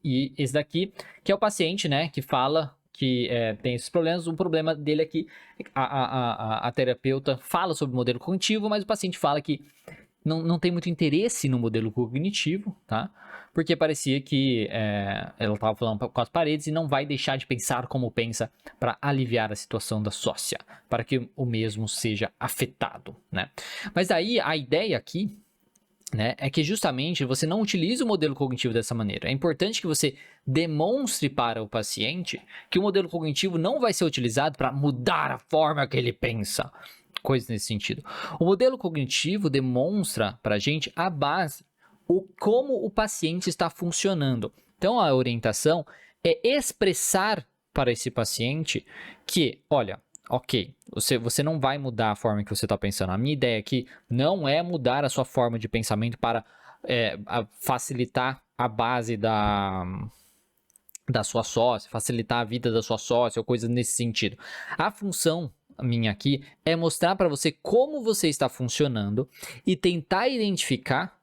e esse daqui, que é o paciente, né, que fala que tem esses problemas. O problema dele é que a terapeuta fala sobre o modelo cognitivo, mas o paciente fala que não tem muito interesse no modelo cognitivo, tá? Porque parecia que ela estava falando com as paredes e não vai deixar de pensar como pensa para aliviar a situação da sócia, para que o mesmo seja afetado, né? Mas aí a ideia aqui, né, é que justamente você não utilize o modelo cognitivo dessa maneira. É importante que você demonstre para o paciente que o modelo cognitivo não vai ser utilizado para mudar a forma que ele pensa, coisas nesse sentido. O modelo cognitivo demonstra para a gente a base, como o paciente está funcionando. Então a orientação é expressar para esse paciente que, olha, ok, você não vai mudar a forma que você está pensando. A minha ideia aqui não é mudar a sua forma de pensamento para facilitar a base da sua sócia, facilitar a vida da sua sócia ou coisas nesse sentido. A função minha aqui é mostrar para você como você está funcionando e tentar identificar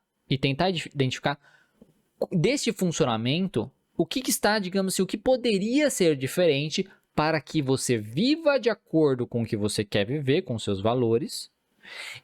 deste funcionamento o que está, digamos assim, o que poderia ser diferente para que você viva de acordo com o que você quer viver, com seus valores,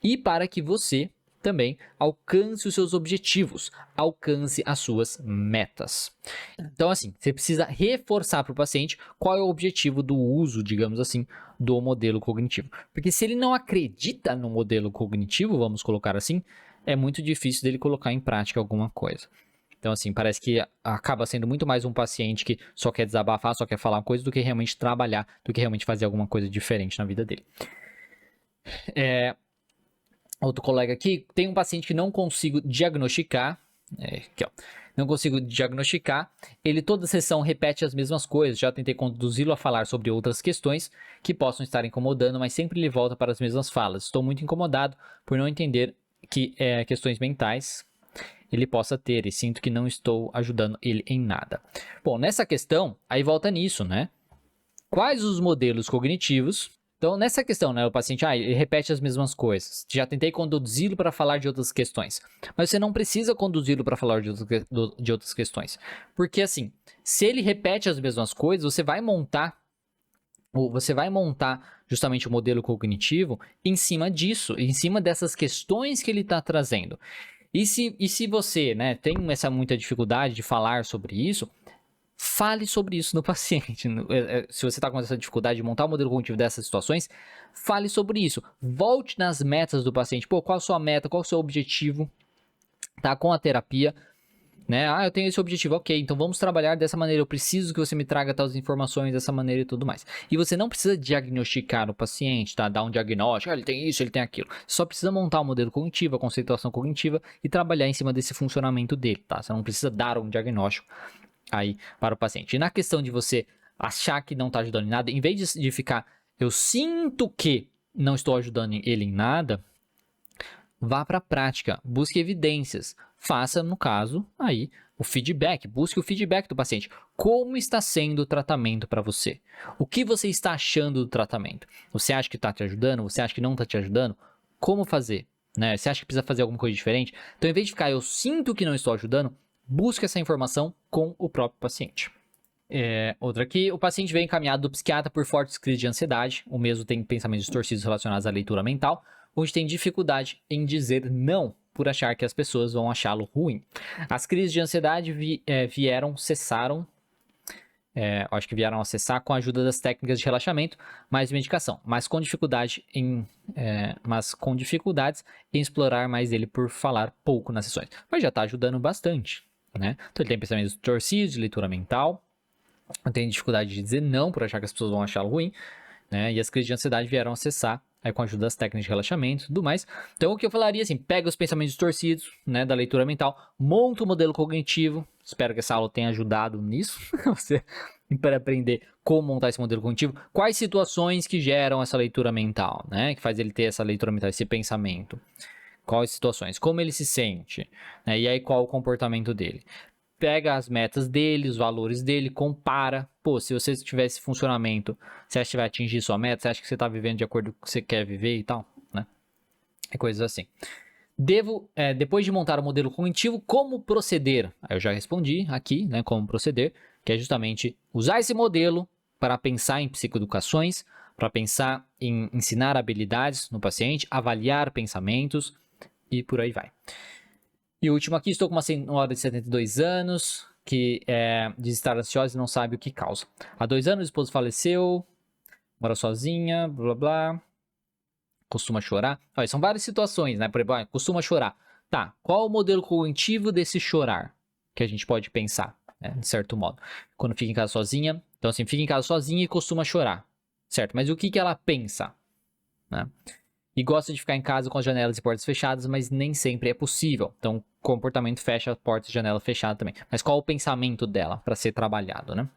e para que você também alcance os seus objetivos, alcance as suas metas. Então, assim, você precisa reforçar para o paciente qual é o objetivo do uso, digamos assim, do modelo cognitivo. Porque se ele não acredita no modelo cognitivo, vamos colocar assim, é muito difícil dele colocar em prática alguma coisa. Então, assim, parece que acaba sendo muito mais um paciente que só quer desabafar, só quer falar uma coisa, do que realmente trabalhar, do que realmente fazer alguma coisa diferente na vida dele. Outro colega aqui, tem um paciente que não consigo diagnosticar, aqui ó, não consigo diagnosticar, ele toda sessão repete as mesmas coisas, já tentei conduzi-lo a falar sobre outras questões que possam estar incomodando, mas sempre ele volta para as mesmas falas. Estou muito incomodado por não entender que questões mentais ele possa ter, e sinto que não estou ajudando ele em nada. Bom, nessa questão, aí volta nisso, né? Quais os modelos cognitivos? Então, nessa questão, né, o paciente, ele repete as mesmas coisas. Já tentei conduzi-lo para falar de outras questões. Mas você não precisa conduzi-lo para falar de outras questões. Porque, assim, se ele repete as mesmas coisas, você vai montar justamente o modelo cognitivo em cima disso, em cima dessas questões que ele está trazendo. E se você, né, tem muita dificuldade de falar sobre isso, fale sobre isso no paciente. Se você está com essa dificuldade de montar o modelo cognitivo dessas situações, fale sobre isso. Volte nas metas do paciente. Qual a sua meta? Qual o seu objetivo? Tá? Com a terapia, né? Eu tenho esse objetivo. Ok, então vamos trabalhar dessa maneira. Eu preciso que você me traga tais informações dessa maneira e tudo mais. E você não precisa diagnosticar o paciente, tá? Dar um diagnóstico. Ele tem isso, ele tem aquilo. Você só precisa montar o modelo cognitivo, a conceituação cognitiva e trabalhar em cima desse funcionamento dele, tá? Você não precisa dar um diagnóstico aí para o paciente. E na questão de você achar que não está ajudando em nada, em vez de ficar, eu sinto que não estou ajudando ele em nada, vá para a prática, busque evidências, faça, no caso, aí o feedback, busque o feedback do paciente. Como está sendo o tratamento para você? O que você está achando do tratamento? Você acha que está te ajudando? Você acha que não está te ajudando? Como fazer? Né? Você acha que precisa fazer alguma coisa diferente? Então, em vez de ficar, eu sinto que não estou ajudando, busque essa informação com o próprio paciente. Outra aqui, o paciente vem encaminhado do psiquiatra por fortes crises de ansiedade, o mesmo tem pensamentos distorcidos relacionados à leitura mental, onde tem dificuldade em dizer não, por achar que as pessoas vão achá-lo ruim. As crises de ansiedade acho que vieram a cessar com a ajuda das técnicas de relaxamento, mais medicação, mas com dificuldades em explorar mais ele por falar pouco nas sessões. Mas já está ajudando bastante, né? Então ele tem pensamentos distorcidos de leitura mental, tem dificuldade de dizer não por achar que as pessoas vão achá-lo ruim, né? E as crises de ansiedade vieram a cessar aí com a ajuda das técnicas de relaxamento e tudo mais. Então o que eu falaria assim, pega os pensamentos distorcidos, né, da leitura mental, monta o modelo cognitivo, espero que essa aula tenha ajudado nisso, você para aprender como montar esse modelo cognitivo, quais situações que geram essa leitura mental, né, que faz ele ter essa leitura mental, esse pensamento, quais situações, como ele se sente, né, e aí qual o comportamento dele. Pega as metas dele, os valores dele, compara. Pô, se você tiver esse funcionamento, você acha que vai atingir sua meta? Você acha que você está vivendo de acordo com o que você quer viver e tal, né? E coisas assim. Depois de montar o modelo cognitivo, como proceder? Aí eu já respondi aqui, né, como proceder, que é justamente usar esse modelo para pensar em psicoeducações, para pensar em ensinar habilidades no paciente, avaliar pensamentos e por aí vai. E o último aqui, estou com uma senhora de 72 anos que diz estar ansiosa e não sabe o que causa. Há 2 anos o esposo faleceu, mora sozinha, blá blá blá, costuma chorar. Olha, são várias situações, né? Por exemplo, costuma chorar. Tá, qual o modelo cognitivo desse chorar que a gente pode pensar, né, de certo modo? Quando fica em casa sozinha, então assim, fica em casa sozinha e costuma chorar, certo? Mas o que ela pensa, né? E gosta de ficar em casa com as janelas e portas fechadas, mas nem sempre é possível. Então, comportamento fecha, portas e janela fechada também. Mas qual o pensamento dela para ser trabalhado, né?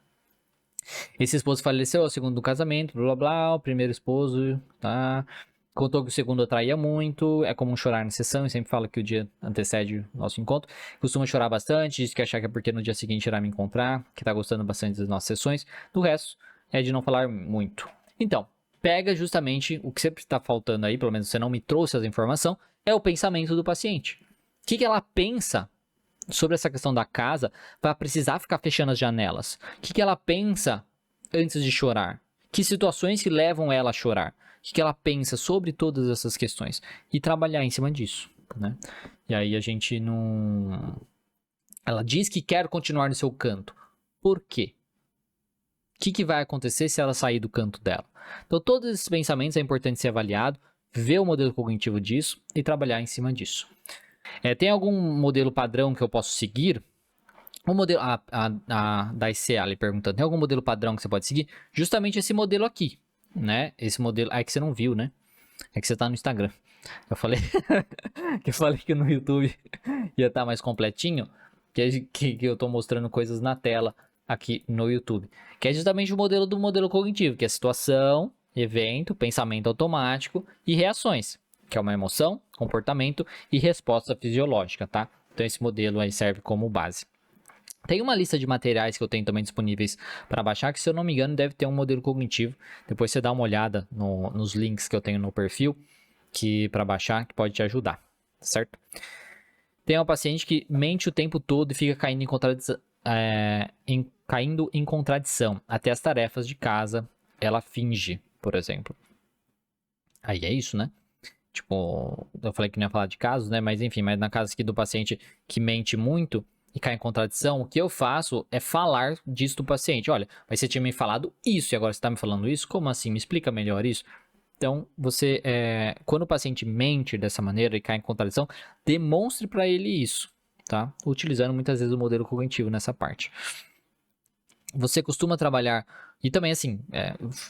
Esse esposo faleceu, é o segundo do casamento, blá blá blá, o primeiro esposo, tá? Contou que o segundo atraía muito, é comum chorar na sessão, e sempre fala que o dia antecede o nosso encontro. Costuma chorar bastante, diz que achar que é porque no dia seguinte irá me encontrar, que tá gostando bastante das nossas sessões. Do resto, é de não falar muito. Então, pega justamente o que sempre está faltando aí, pelo menos você não me trouxe essa informação, é o pensamento do paciente. O que ela pensa sobre essa questão da casa para precisar ficar fechando as janelas? O que ela pensa antes de chorar? Que situações que levam ela a chorar? O que ela pensa sobre todas essas questões? E trabalhar em cima disso, né? E aí a gente não... Ela diz que quer continuar no seu canto. Por quê? O que vai acontecer se ela sair do canto dela? Então, todos esses pensamentos é importante ser avaliado, ver o modelo cognitivo disso e trabalhar em cima disso. Tem algum modelo padrão que eu posso seguir? O modelo da ICA ali perguntando, tem algum modelo padrão que você pode seguir? Justamente esse modelo aqui, né? Esse modelo, é que você não viu, né? É que você tá no Instagram. Eu falei que no YouTube ia estar mais completinho, que eu tô mostrando coisas na tela aqui no YouTube, que é justamente o modelo do modelo cognitivo, que é situação, evento, pensamento automático e reações, que é uma emoção, comportamento e resposta fisiológica, tá? Então esse modelo aí serve como base. Tem uma lista de materiais que eu tenho também disponíveis para baixar, que se eu não me engano deve ter um modelo cognitivo. Depois você dá uma olhada nos links que eu tenho no perfil que para baixar, que pode te ajudar, certo? Tem uma paciente que mente o tempo todo e fica caindo em contradição. Até as tarefas de casa ela finge, por exemplo. Aí é isso, né? Tipo, eu falei que não ia falar de casos, né? Mas enfim, mas na casa aqui do paciente que mente muito e cai em contradição, o que eu faço é falar disso do paciente. Olha, mas você tinha me falado isso e agora você tá me falando isso? Como assim? Me explica melhor isso. Então, quando o paciente mente dessa maneira e cai em contradição, demonstre para ele isso, tá? Utilizando muitas vezes o modelo cognitivo nessa parte. Você costuma trabalhar, e também assim,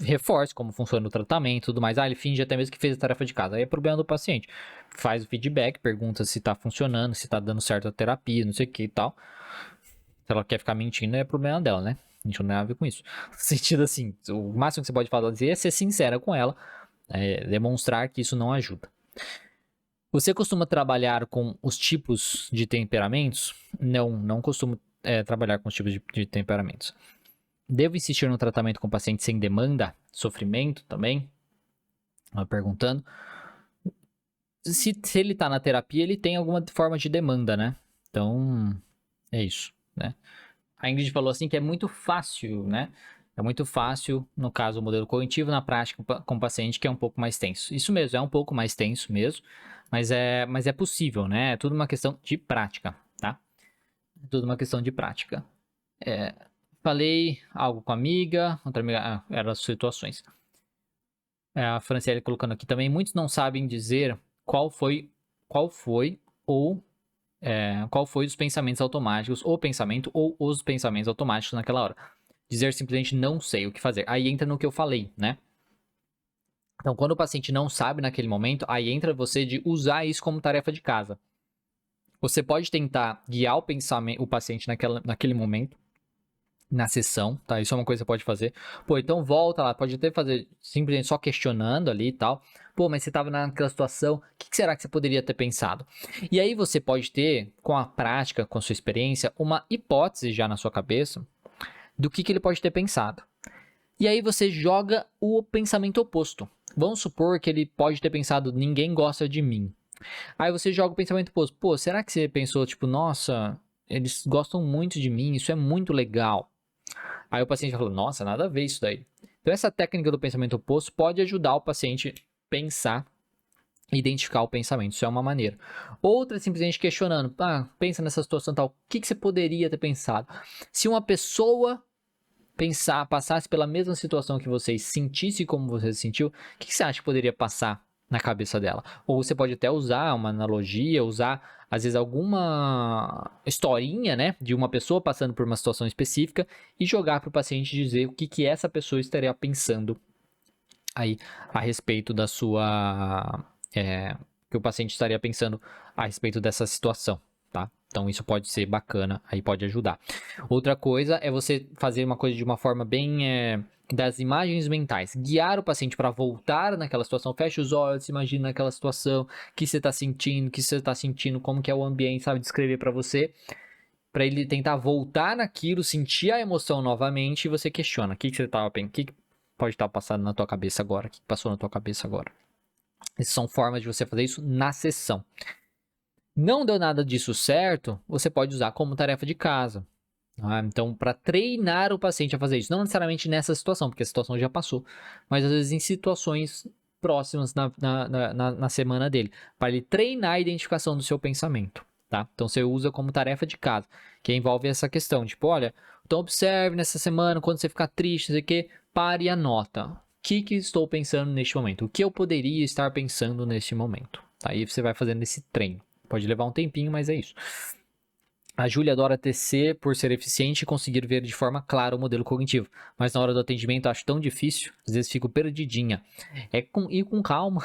reforce como funciona o tratamento e tudo mais. Ele finge até mesmo que fez a tarefa de casa. Aí é problema do paciente. Faz o feedback, pergunta se tá funcionando, se tá dando certo a terapia, não sei o que e tal. Se ela quer ficar mentindo, é problema dela, né? A gente não tem nada a ver com isso. No sentido assim, o máximo que você pode fazer é ser sincera com ela, demonstrar que isso não ajuda. Você costuma trabalhar com os tipos de temperamentos? Não costumo trabalhar com os tipos de temperamentos. Devo insistir no tratamento com paciente sem demanda? Sofrimento também? Perguntando. Se ele está na terapia, ele tem alguma forma de demanda, né? Então, é isso, né? A Ingrid falou assim que é muito fácil, né? É muito fácil, no caso, o modelo cognitivo, na prática, com o paciente que é um pouco mais tenso. Isso mesmo, é um pouco mais tenso mesmo, mas é possível, né? É tudo uma questão de prática, tá? É tudo uma questão de prática. Falei algo com a amiga, outra amiga, eram as situações. A Franciele colocando aqui também, muitos não sabem dizer qual foi os pensamentos automáticos, o pensamento ou os pensamentos automáticos naquela hora. Dizer simplesmente não sei o que fazer. Aí entra no que eu falei, né? Então, quando o paciente não sabe naquele momento, aí entra você de usar isso como tarefa de casa. Você pode tentar guiar o paciente naquele momento, na sessão, tá? Isso é uma coisa que você pode fazer. Pô, então volta lá, pode até fazer simplesmente só questionando ali e tal. Pô, mas você tava naquela situação, o que será que você poderia ter pensado? E aí você pode ter, com a prática, com a sua experiência, uma hipótese já na sua cabeça do que ele pode ter pensado. E aí você joga o pensamento oposto. Vamos supor que ele pode ter pensado, ninguém gosta de mim. Aí você joga o pensamento oposto. Pô, será que você pensou, tipo, nossa, eles gostam muito de mim, isso é muito legal. Aí o paciente falou, nossa, nada a ver isso daí. Então essa técnica do pensamento oposto pode ajudar o paciente a pensar, identificar o pensamento. Isso é uma maneira. Outra é simplesmente questionando. Pensa nessa situação tal. O que você poderia ter pensado? Se uma pessoa passasse pela mesma situação que você e sentisse como você se sentiu, o que você acha que poderia passar na cabeça dela? Ou você pode até usar uma analogia, usar às vezes alguma historinha, né, de uma pessoa passando por uma situação específica e jogar para o paciente dizer o que essa pessoa estaria pensando aí a respeito da sua, que o paciente estaria pensando a respeito dessa situação, tá? Então isso pode ser bacana, aí pode ajudar. Outra coisa é você fazer uma coisa de uma forma bem das imagens mentais, guiar o paciente para voltar naquela situação. Fecha os olhos, imagina naquela situação, o que você está sentindo, como que é o ambiente, sabe, descrever para você, para ele tentar voltar naquilo, sentir a emoção novamente e você questiona, o que você estava pensando, o que pode estar passando na tua cabeça agora, o que passou na tua cabeça agora. Essas são formas de você fazer isso na sessão. Não deu nada disso certo, você pode usar como tarefa de casa. Então, para treinar o paciente a fazer isso, não necessariamente nessa situação, porque a situação já passou, mas às vezes em situações próximas na semana dele, para ele treinar a identificação do seu pensamento, tá? Então, você usa como tarefa de casa, que envolve essa questão, tipo, olha, então observe nessa semana, quando você ficar triste, não sei o quê, pare e anota. O que estou pensando neste momento? O que eu poderia estar pensando neste momento? Aí você vai fazendo esse treino. Pode levar um tempinho, mas é isso. A Júlia adora TC por ser eficiente e conseguir ver de forma clara o modelo cognitivo, mas na hora do atendimento acho tão difícil, às vezes fico perdidinha. Ir com calma.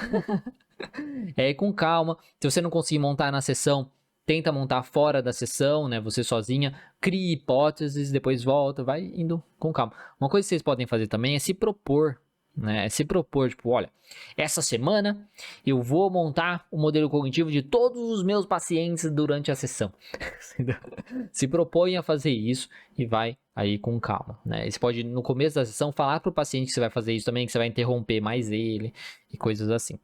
Ir com calma. Se você não conseguir montar na sessão, tenta montar fora da sessão, né? Você sozinha, crie hipóteses, depois volta, vai indo com calma. Uma coisa que vocês podem fazer também é se propor, né? Se propor, tipo, olha, essa semana eu vou montar o modelo cognitivo de todos os meus pacientes durante a sessão. Se propõe a fazer isso e vai aí com calma, né? Você pode, no começo da sessão, falar para o paciente que você vai fazer isso também, que você vai interromper mais ele e coisas assim.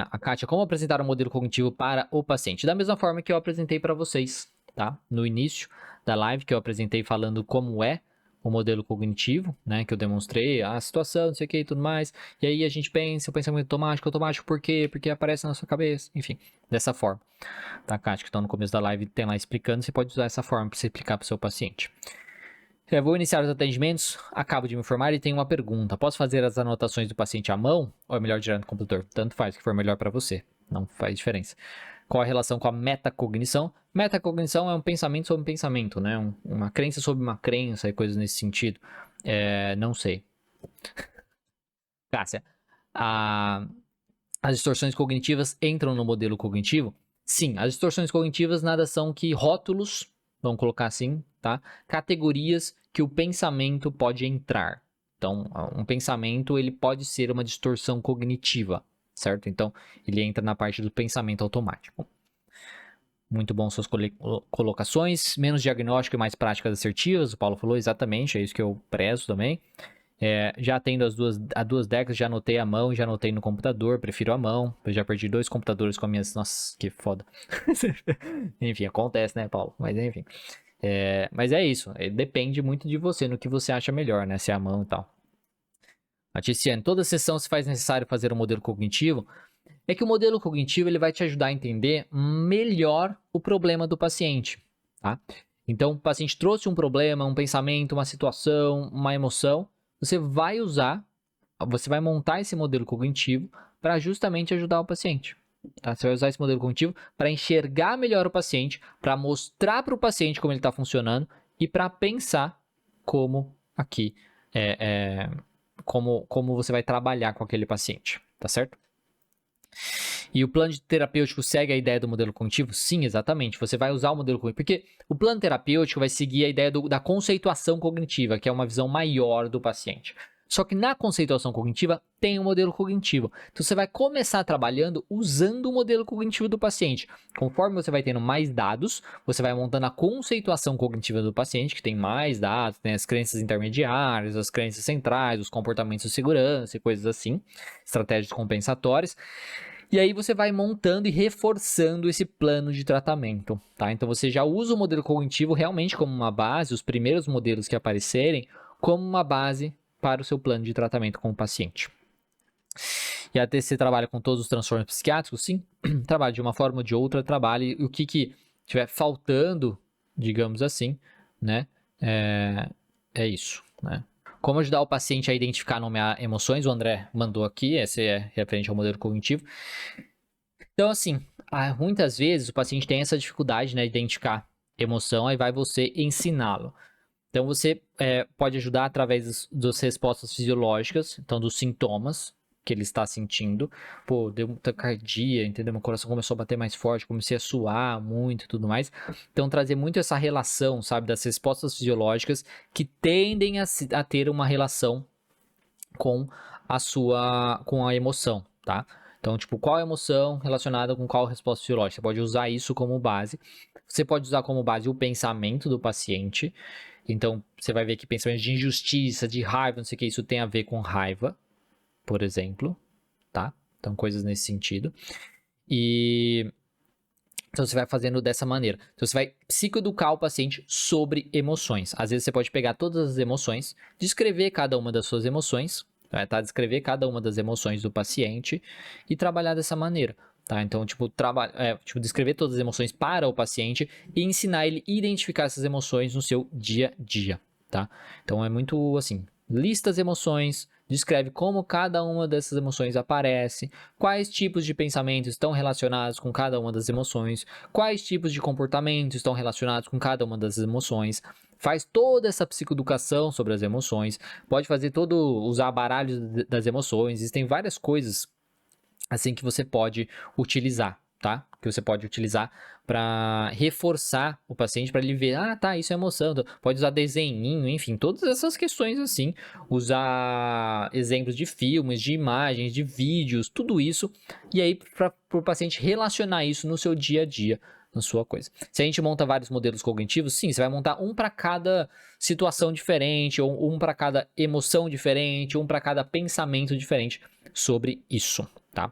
A Kátia, como apresentar o modelo cognitivo para o paciente? Da mesma forma que eu apresentei para vocês, tá? No início da live, que eu apresentei falando como é o modelo cognitivo, né? Que eu demonstrei a situação, não sei o que e tudo mais. E aí a gente pensa, o pensamento automático por quê? Porque aparece na sua cabeça. Enfim, dessa forma. Tá, Kátia, que estão no começo da live, tem lá explicando. Você pode usar essa forma para você explicar para o seu paciente. Eu vou iniciar os atendimentos, acabo de me informar e tenho uma pergunta. Posso fazer as anotações do paciente à mão ou é melhor direto no computador? Tanto faz, o que for melhor para você. Não faz diferença. Qual a relação com a metacognição? Metacognição é um pensamento sobre um pensamento, né? Uma crença sobre uma crença e coisas nesse sentido. Não sei. Cássia, as distorções cognitivas entram no modelo cognitivo? Sim, as distorções cognitivas nada são que rótulos, vamos colocar assim, tá? Categorias que o pensamento pode entrar. Então, um pensamento, ele pode ser uma distorção cognitiva, certo? Então, ele entra na parte do pensamento automático. Muito bom suas colocações. Menos diagnóstico e mais práticas assertivas, o Paulo falou exatamente, é isso que eu prezo também. Já tendo há duas décadas, já anotei a mão, já anotei no computador, prefiro a mão. Eu já perdi 2 computadores com as minhas... Nossa, que foda. Enfim, acontece, né, Paulo? Mas enfim. Mas é isso, depende muito de você, no que você acha melhor, né? Se é a mão e tal. A Tiziane, toda sessão se faz necessário fazer um modelo cognitivo. É que o modelo cognitivo ele vai te ajudar a entender melhor o problema do paciente, tá? Então, o paciente trouxe um problema, um pensamento, uma situação, uma emoção. Você vai montar esse modelo cognitivo para justamente ajudar o paciente. Tá? Você vai usar esse modelo cognitivo para enxergar melhor o paciente, para mostrar para o paciente como ele está funcionando e para pensar como aqui, como você vai trabalhar com aquele paciente, tá certo? E o plano terapêutico segue a ideia do modelo cognitivo? Sim, exatamente. Você vai usar o modelo cognitivo, porque o plano terapêutico vai seguir a ideia da conceituação cognitiva, que é uma visão maior do paciente. Só que na conceituação cognitiva tem um modelo cognitivo. Então você vai começar trabalhando usando o modelo cognitivo do paciente. Conforme você vai tendo mais dados, você vai montando a conceituação cognitiva do paciente, que tem mais dados, tem as crenças intermediárias, as crenças centrais, os comportamentos de segurança e coisas assim, estratégias compensatórias. E aí você vai montando e reforçando esse plano de tratamento, tá? Então você já usa o modelo cognitivo realmente como uma base, os primeiros modelos que aparecerem, como uma base para o seu plano de tratamento com o paciente. E até você trabalha com todos os transtornos psiquiátricos? Sim, trabalha de uma forma ou de outra, trabalha. E o que estiver faltando, digamos assim, né? É isso, né? Como ajudar o paciente a identificar e nomear emoções? O André mandou aqui, esse é referente ao modelo cognitivo. Então, assim, muitas vezes o paciente tem essa dificuldade, né, de identificar emoção, aí vai você ensiná-lo. Então, você pode ajudar através das respostas fisiológicas, então dos sintomas que ele está sentindo. Pô, deu muita taquicardia, entendeu? Meu coração começou a bater mais forte, comecei a suar muito e tudo mais. Então, trazer muito essa relação, sabe, das respostas fisiológicas que tendem a ter uma relação com a emoção, tá? Então, tipo, qual emoção relacionada com qual resposta fisiológica? Você pode usar isso como base. Você pode usar como base o pensamento do paciente. Então, você vai ver que pensamentos de injustiça, de raiva, não sei o que, isso tem a ver com raiva, por exemplo, tá? Então, coisas nesse sentido. E então, você vai fazendo dessa maneira. Então, você vai psicoeducar o paciente sobre emoções. Às vezes, você pode pegar todas as emoções, descrever cada uma das suas emoções, tá? Descrever cada uma das emoções do paciente e trabalhar dessa maneira. Tá? Então, descrever todas as emoções para o paciente e ensinar ele a identificar essas emoções no seu dia a dia, tá? Então, é muito assim, lista as emoções, descreve como cada uma dessas emoções aparece, quais tipos de pensamentos estão relacionados com cada uma das emoções, quais tipos de comportamentos estão relacionados com cada uma das emoções, faz toda essa psicoeducação sobre as emoções, pode fazer usar baralhos das emoções, existem várias coisas assim que você pode utilizar, tá? Que você pode utilizar para reforçar o paciente, para ele ver, tá, isso é emoção. Então, pode usar desenhinho, enfim, todas essas questões assim. Usar exemplos de filmes, de imagens, de vídeos, tudo isso. E aí, para o paciente relacionar isso no seu dia a dia, na sua coisa. Se a gente monta vários modelos cognitivos, sim, você vai montar um para cada situação diferente, ou um para cada emoção diferente, um para cada pensamento diferente sobre isso, tá?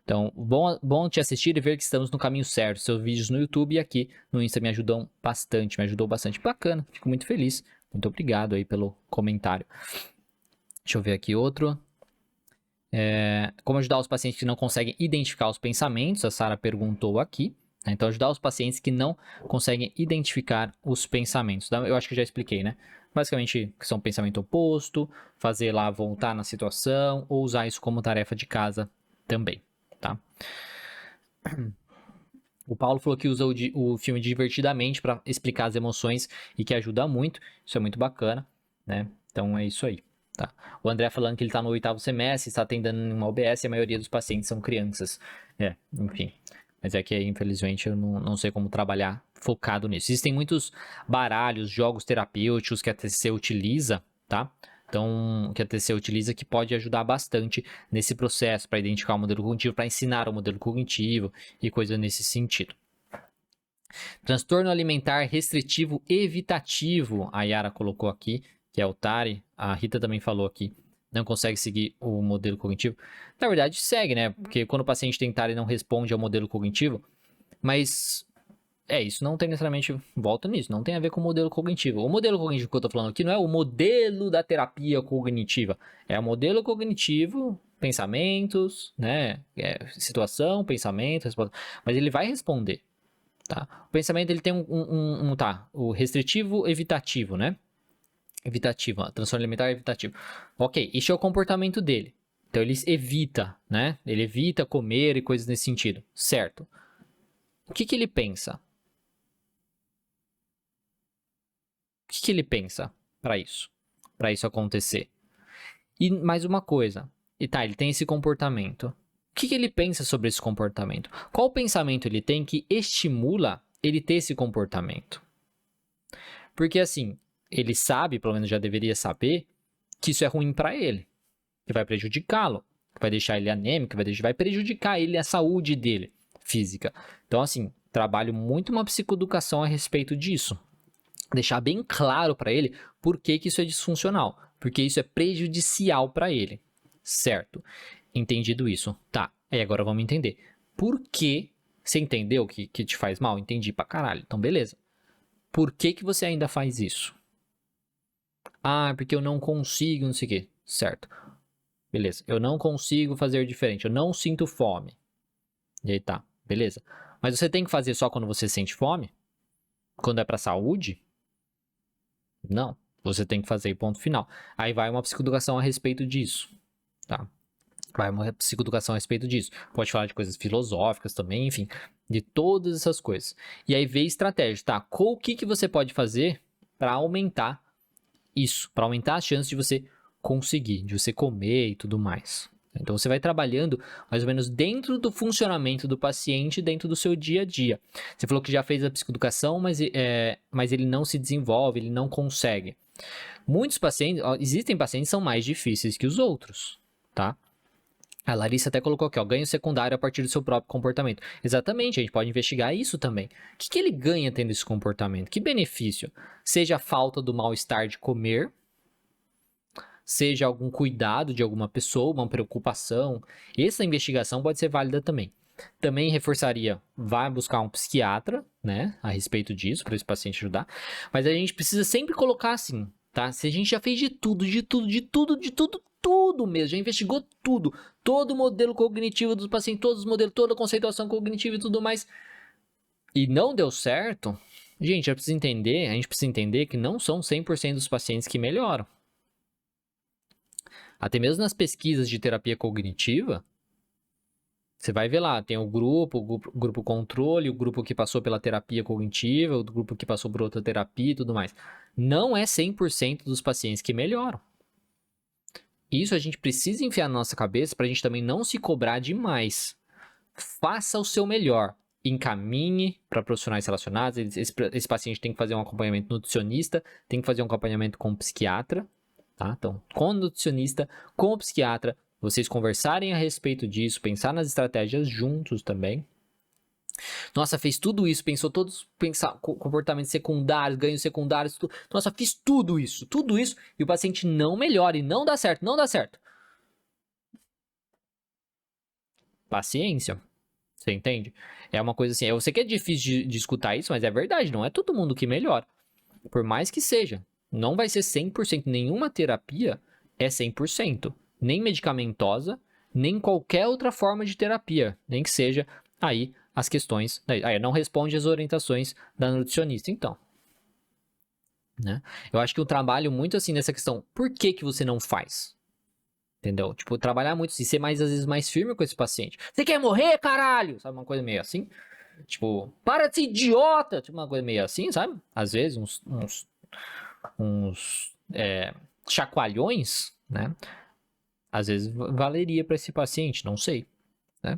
Então, bom te assistir e ver que estamos no caminho certo. Seus vídeos no YouTube e aqui no Insta me ajudou bastante. Bacana, fico muito feliz. Muito obrigado aí pelo comentário. Deixa eu ver aqui outro. Como ajudar os pacientes que não conseguem identificar os pensamentos? A Sara perguntou aqui. Então, ajudar os pacientes que não conseguem identificar os pensamentos. Eu acho que já expliquei, né? Basicamente, que são pensamento oposto, fazer lá voltar na situação, ou usar isso como tarefa de casa também, tá? O Paulo falou que usa o filme Divertidamente para explicar as emoções e que ajuda muito. Isso é muito bacana, né? Então, é isso aí, tá? O André falando que ele está no 8º semestre, está atendendo uma OBS e a maioria dos pacientes são crianças. Enfim. Mas é que aí, infelizmente, eu não sei como trabalhar focado nisso. Existem muitos baralhos, jogos terapêuticos que a TCC utiliza, tá? Então, que a TCC utiliza que pode ajudar bastante nesse processo para identificar o modelo cognitivo, para ensinar o modelo cognitivo e coisa nesse sentido. Transtorno alimentar restritivo evitativo, a Yara colocou aqui, que é o TARI, a Rita também falou aqui. Não consegue seguir o modelo cognitivo. Na verdade, segue, né? Porque quando o paciente tem TARI e não responde ao modelo cognitivo, mas isso não tem necessariamente, volta nisso, não tem a ver com o modelo cognitivo. O modelo cognitivo que eu tô falando aqui não é o modelo da terapia cognitiva, é o modelo cognitivo, pensamentos, né? Situação, pensamento, resposta, mas ele vai responder, tá? O pensamento, ele tem o restritivo evitativo, né? Evitativo, transtorno alimentar evitativo. Ok, esse é o comportamento dele. Então ele evita, né? Ele evita comer e coisas nesse sentido, certo? O que ele pensa? O que ele pensa para isso acontecer? E mais uma coisa, ele tem esse comportamento. O que ele pensa sobre esse comportamento? Qual pensamento ele tem que estimula ele ter esse comportamento? Porque assim, ele sabe, pelo menos já deveria saber, que isso é ruim para ele, que vai prejudicá-lo, que vai deixar ele anêmico, vai prejudicar ele, a saúde dele, física. Então assim, trabalho muito uma psicoeducação a respeito disso. Deixar bem claro para ele por que isso é disfuncional, porque isso é prejudicial para ele, certo? Entendido isso, tá? Aí agora vamos entender. Por que você entendeu que te faz mal? Entendi pra caralho. Então, beleza. Por que você ainda faz isso? Ah, porque eu não consigo, não sei o quê. Certo. Beleza. Eu não consigo fazer diferente. Eu não sinto fome. E aí tá. Beleza. Mas você tem que fazer só quando você sente fome? Quando é pra saúde? Não. Você tem que fazer ponto final. Aí vai uma psicoeducação a respeito disso. Tá? Vai uma psicoeducação a respeito disso. Pode falar de coisas filosóficas também, enfim. De todas essas coisas. E aí vem estratégia, tá? O que você pode fazer para aumentar isso? Para aumentar as chances de você conseguir, de você comer e tudo mais. Então você vai trabalhando mais ou menos dentro do funcionamento do paciente, dentro do seu dia a dia. Você falou que já fez a psicoeducação, mas ele não se desenvolve, ele não consegue. Muitos pacientes, existem pacientes que são mais difíceis que os outros, tá? A Larissa até colocou aqui, ó, ganho secundário a partir do seu próprio comportamento. Exatamente, a gente pode investigar isso também. O que ele ganha tendo esse comportamento? Que benefício? Seja a falta do mal-estar de comer, seja algum cuidado de alguma pessoa, uma preocupação. Essa investigação pode ser válida também. Também reforçaria, vai buscar um psiquiatra, né, a respeito disso, para esse paciente ajudar. Mas a gente precisa sempre colocar assim, tá? Se a gente já fez de tudo mesmo, já investigou tudo, todo o modelo cognitivo dos pacientes, todos os modelos, toda a conceituação cognitiva e tudo mais, e não deu certo, a gente precisa entender que não são 100% dos pacientes que melhoram. Até mesmo nas pesquisas de terapia cognitiva, você vai ver lá, tem o grupo controle, o grupo que passou pela terapia cognitiva, o grupo que passou por outra terapia e tudo mais. Não é 100% dos pacientes que melhoram. Isso a gente precisa enfiar na nossa cabeça para a gente também não se cobrar demais. Faça o seu melhor. Encaminhe para profissionais relacionados. Esse paciente tem que fazer um acompanhamento nutricionista, tem que fazer um acompanhamento com um psiquiatra. Tá? Então, com o nutricionista, com o psiquiatra, vocês conversarem a respeito disso, pensar nas estratégias juntos também. Nossa, fez tudo isso, pensou todos comportamentos secundários, ganhos secundários, tudo. Nossa, fiz tudo isso, e o paciente não melhora e não dá certo, não dá certo. Paciência, você entende? É uma coisa assim, eu sei que é difícil de escutar isso, mas é verdade, não é todo mundo que melhora. Por mais que seja, não vai ser 100%, nenhuma terapia é 100%, nem medicamentosa, nem qualquer outra forma de terapia, nem que seja aí as questões, aí não responde às orientações da nutricionista, então. Né? Eu acho que eu trabalho muito assim nessa questão, por que você não faz? Entendeu? Tipo, trabalhar muito assim, ser às vezes mais firme com esse paciente. Você quer morrer, caralho? Sabe, uma coisa meio assim? Tipo, para de ser idiota! Tipo, uma coisa meio assim, sabe? Às vezes, uns chacoalhões, né? Às vezes valeria para esse paciente, não sei, né?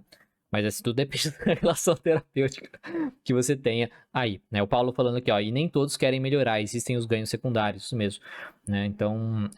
Mas assim, tudo depende da relação terapêutica que você tenha aí, né? O Paulo falando aqui, ó, e nem todos querem melhorar, existem os ganhos secundários, isso mesmo, né? Então,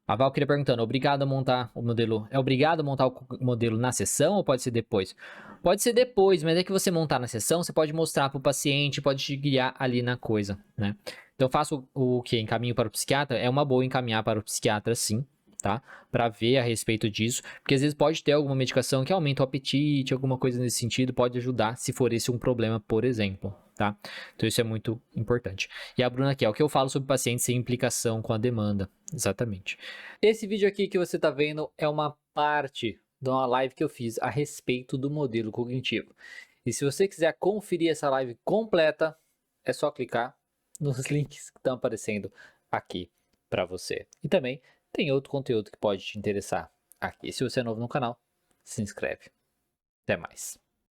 a Valkyria perguntando, obrigado a montar o modelo, é obrigado a montar o modelo na sessão ou pode ser depois? Pode ser depois, mas é que você montar na sessão, você pode mostrar para o paciente, pode te guiar ali na coisa, né? Então, faço o que? Encaminho para o psiquiatra? É uma boa encaminhar para o psiquiatra, sim, tá? Para ver a respeito disso, porque às vezes pode ter alguma medicação que aumenta o apetite, alguma coisa nesse sentido, pode ajudar se for esse um problema, por exemplo, tá? Então isso é muito importante. E a Bruna aqui, é o que eu falo sobre pacientes sem implicação com a demanda, exatamente. Esse vídeo aqui que você tá vendo é uma parte de uma live que eu fiz a respeito do modelo cognitivo. E se você quiser conferir essa live completa, é só clicar nos links que estão aparecendo aqui para você. E também tem outro conteúdo que pode te interessar aqui. Se você é novo no canal, se inscreve. Até mais.